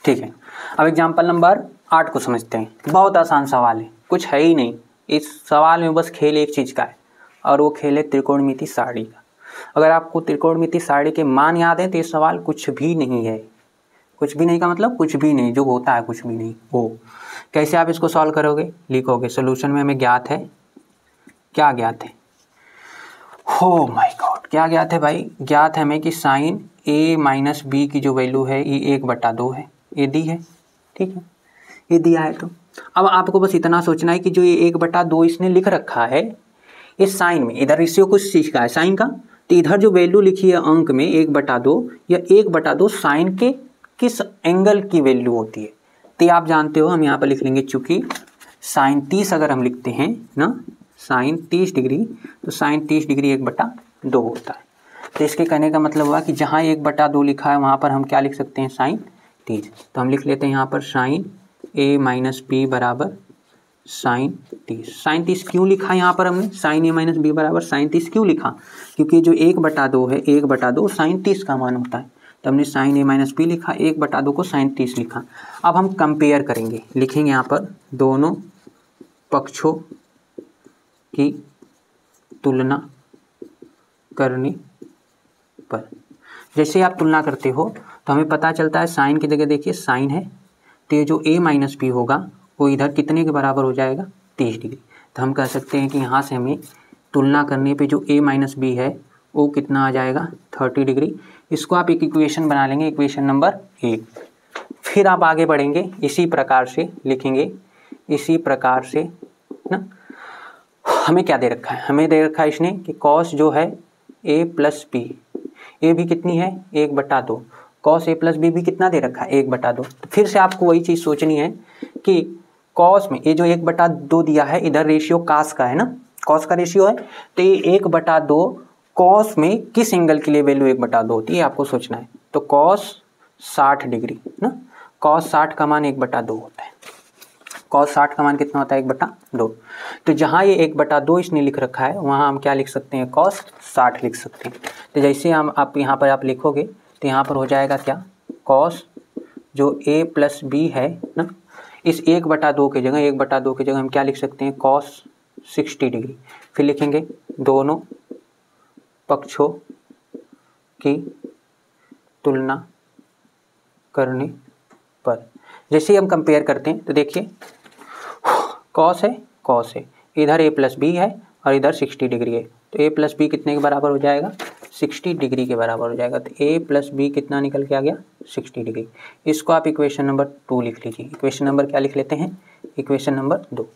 ठीक है, अब एग्जाम्पल नंबर 8 को समझते हैं। बहुत आसान सवाल है, कुछ है ही नहीं इस सवाल में, बस खेल एक चीज़ का है और वो खेल है त्रिकोणमिति सारणी का। अगर आपको त्रिकोणमिति सारणी के मान याद है तो ये सवाल कुछ भी नहीं है। कुछ भी नहीं का मतलब कुछ भी नहीं, जो होता है कुछ भी नहीं वो। कैसे आप इसको सॉल्व करोगे, लिखोगे सोल्यूशन में हमें ज्ञात है, क्या ज्ञात है, हो माय गॉड क्या ज्ञात है भाई, ज्ञात है हमें कि साइन a माइनस बी की जो वैल्यू है ये 1/2 है, ये दी है, ठीक है, ये दिया है। तो अब आपको बस इतना सोचना है कि जो ये 1/2 इसने लिख रखा है, इस साइन में इधर रेशियो कुछ चीज़ का है साइन का, तो इधर जो वैल्यू लिखी है अंक में 1/2, या 1/2 साइन के किस एंगल की वैल्यू होती है, तो आप जानते हो हम यहाँ पर लिख लेंगे, चूंकि साइन 30 अगर हम लिखते हैं ना, साइन 30 डिग्री, तो साइन 30 डिग्री 1/2 होता है। तो इसके कहने का मतलब हुआ कि जहाँ 1/2 लिखा है वहाँ पर हम क्या लिख सकते हैं, साइन 30। तो हम लिख लेते हैं यहाँ पर साइन a माइनस बी बराबर साइन 30। साइन 30 क्यों लिखा यहाँ पर हमने, साइन a माइनस बी बराबर साइन 30 क्यों लिखा, क्योंकि जो 1/2 है 1/2 साइन 30 का मान होता है, तो हमने साइन a माइनस बी लिखा, 1/2 को साइन 30 लिखा। अब हम कंपेयर करेंगे, लिखेंगे यहाँ पर दोनों पक्षों की तुलना करने पर। जैसे आप तुलना करते हो तो हमें पता चलता है साइन की जगह देखिए साइन है, तो ये जो a माइनस बी होगा वो इधर कितने के बराबर हो जाएगा, 30 डिग्री। तो हम कह सकते हैं कि यहाँ से हमें तुलना करने पे जो a माइनस बी है वो कितना आ जाएगा, 30 डिग्री। इसको आप एक इक्वेशन बना लेंगे, इक्वेशन नंबर 1। फिर आप आगे बढ़ेंगे, इसी प्रकार से लिखेंगे, इसी प्रकार से ना। हमें क्या दे रखा है, हमें दे रखा है इसने कि कॉस जो है a प्लस बी, ए भी कितनी है 1/2, कॉस a प्लस बी भी कितना दे रखा है 1/2। तो फिर से आपको वही चीज़ सोचनी है कि कॉस में ये जो 1/2 दिया है, इधर रेशियो कास का है ना, कॉस का रेशियो है, तो ये 1/2 कॉस में किस एंगल के लिए वैल्यू 1/2 होती है आपको सोचना है। तो कॉस 60 डिग्री ना, कॉस 60 का मान 1/2 होता है, कॉस 60 का मान कितना होता है 1/2। तो जहाँ ये 1/2 इसने लिख रखा है वहाँ हम क्या लिख सकते हैं, कॉस 60 लिख सकते हैं। तो जैसे हम आप यहाँ पर आप लिखोगे तो यहाँ पर हो जाएगा क्या, कॉस जो a प्लस बी है ना, इस 1/2 की जगह 1/2 की जगह हम क्या लिख सकते हैं, कॉस 60 डिग्री। फिर लिखेंगे दोनों पक्षों की तुलना करने पर। जैसे ही हम कंपेयर करते हैं तो देखिए कॉस है, इधर a प्लस बी है और इधर 60 डिग्री है, तो a प्लस बी कितने के बराबर हो जाएगा, 60 डिग्री के बराबर हो जाएगा। तो a प्लस बी कितना निकल के आ गया, 60 डिग्री। इसको आप इक्वेशन नंबर 2 लिख लीजिए। इक्वेशन नंबर क्या लिख लेते हैं, इक्वेशन नंबर 2।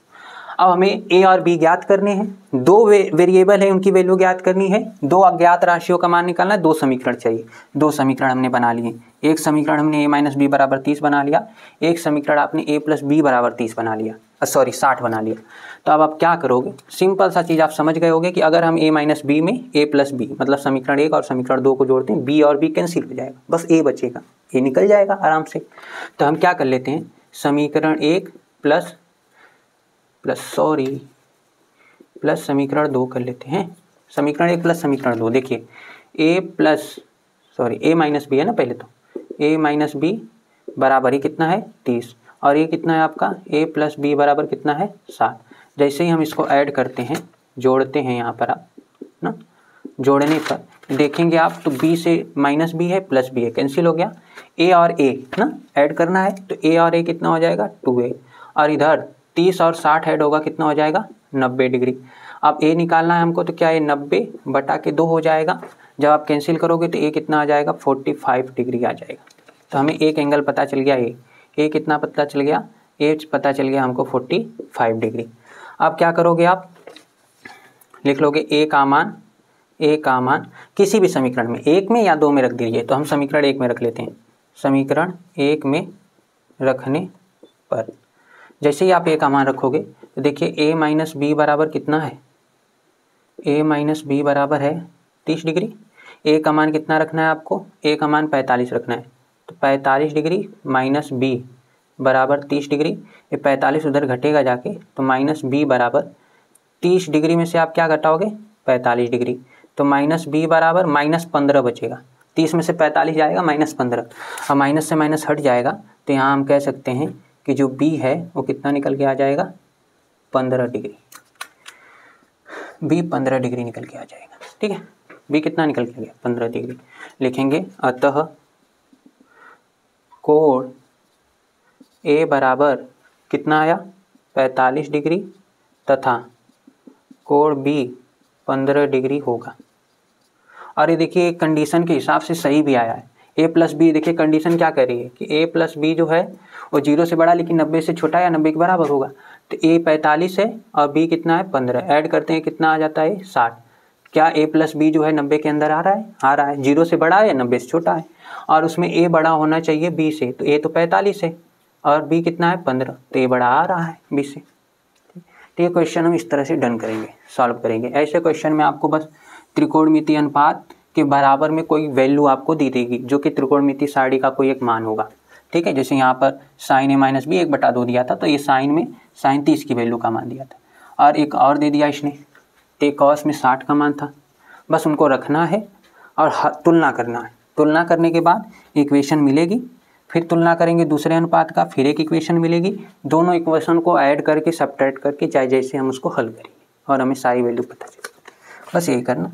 अब हमें a और b ज्ञात करने हैं, दो वेरिएबल है उनकी वैल्यू ज्ञात करनी है, दो अज्ञात राशियों का मान निकालना है, दो समीकरण चाहिए। दो समीकरण हमने बना लिए, एक समीकरण हमने a माइनस बी बराबर 30 बना लिया, एक समीकरण आपने a प्लस बी बराबर 30 बना लिया, 60 बना लिया। तो अब आप क्या करोगे, सिंपल सा चीज़ आप समझ गए होगे कि अगर हम a माइनस बी में a प्लस बी मतलब समीकरण 1 और समीकरण 2 को जोड़ते हैं, b और b कैंसिल हो जाएगा, बस a बचेगा, a निकल जाएगा आराम से। तो हम क्या कर लेते हैं, समीकरण 1 प्लस समीकरण 2 कर लेते हैं। समीकरण 1 प्लस समीकरण 2, देखिए a माइनस बी है ना, पहले तो a माइनस बी बराबर ही कितना है 30, और ये कितना है आपका a प्लस बी बराबर कितना है 7। जैसे ही हम इसको ऐड करते हैं, जोड़ते हैं यहाँ पर आप ना, जोड़ने पर देखेंगे आप तो b से माइनस बी है प्लस बी है, कैंसिल हो गया, a और a ना ऐड करना है, तो a और a कितना हो जाएगा 2a, और इधर 30 और 60 ऐड होगा कितना हो जाएगा 90 डिग्री। अब a निकालना है हमको, तो क्या ये 90/2 हो जाएगा, जब आप कैंसिल करोगे तो a कितना आ जाएगा 45 डिग्री आ जाएगा। तो हमें एक एंगल पता चल गया, a कितना पता चल गया, a पता चल गया हमको 45 डिग्री। अब क्या करोगे, आप लिख लोगे a का मान किसी भी समीकरण में, 1 में या 2 में रख दीजिए। तो हम समीकरण 1 में रख लेते हैं, समीकरण 1 में रखने पर जैसे ही आप a का मान रखोगे तो देखिए a माइनस बी बराबर कितना है, a माइनस बी बराबर है 30 डिग्री। a का मान कितना रखना है आपको, a का मान 45 रखना है, तो 45 डिग्री माइनस b बराबर 30 डिग्री। ये 45 उधर घटेगा जाके, तो माइनस b बराबर 30 डिग्री में से आप क्या घटाओगे 45 डिग्री, तो माइनस b बराबर -15 बचेगा। 30 में से 45 जाएगा -15, और माइनस से माइनस हट जाएगा तो यहाँ हम कह सकते हैं कि जो बी है वो कितना निकल के आ जाएगा, 15 डिग्री। बी 15 डिग्री निकल के आ जाएगा। ठीक है, बी कितना निकल के आ गया, 15 डिग्री। लिखेंगे अतः कोण ए बराबर कितना आया, 45 डिग्री तथा कोण बी 15 डिग्री होगा। और ये देखिए कंडीशन के हिसाब से सही भी आया है। ए प्लस बी, देखिए कंडीशन क्या कर रही है कि ए प्लस बी जो है वो 0 से बड़ा लेकिन 90 से छोटा या 90 के बराबर होगा। तो ए 45 है और बी कितना है, 15। ऐड करते हैं कितना आ जाता है, 60। क्या ए प्लस बी जो है 90 के अंदर आ रहा है, आ रहा है। 0 से बड़ा है या 90 से छोटा है, और उसमें ए बड़ा होना चाहिए बी से। तो ए तो 45 है और बी कितना है, 15, तो ए बड़ा आ रहा है बी से। तो ये क्वेश्चन हम इस तरह से डन करेंगे, सॉल्व करेंगे। ऐसे क्वेश्चन में आपको बस त्रिकोणमितीय अनुपात के बराबर में कोई वैल्यू आपको दी देगी जो कि त्रिकोणमितीय सारणी का कोई एक मान होगा। ठीक है, जैसे यहाँ पर साइन ए माइनस बी 1/2 दिया था, तो ये साइन में साइन 30 की वैल्यू का मान दिया था। और एक और दे दिया इसने, तो कॉस में 60 का मान था। बस उनको रखना है और तुलना करना है। तुलना करने के बाद इक्वेशन मिलेगी, फिर तुलना करेंगे दूसरे अनुपात का, फिर एक इक्वेशन मिलेगी। दोनों इक्वेशन को ऐड करके सब्ट्रैक्ट करके चाहे जैसे हम उसको हल करेंगे और हमें सारी वैल्यू पता चलेगी। बस यही करना।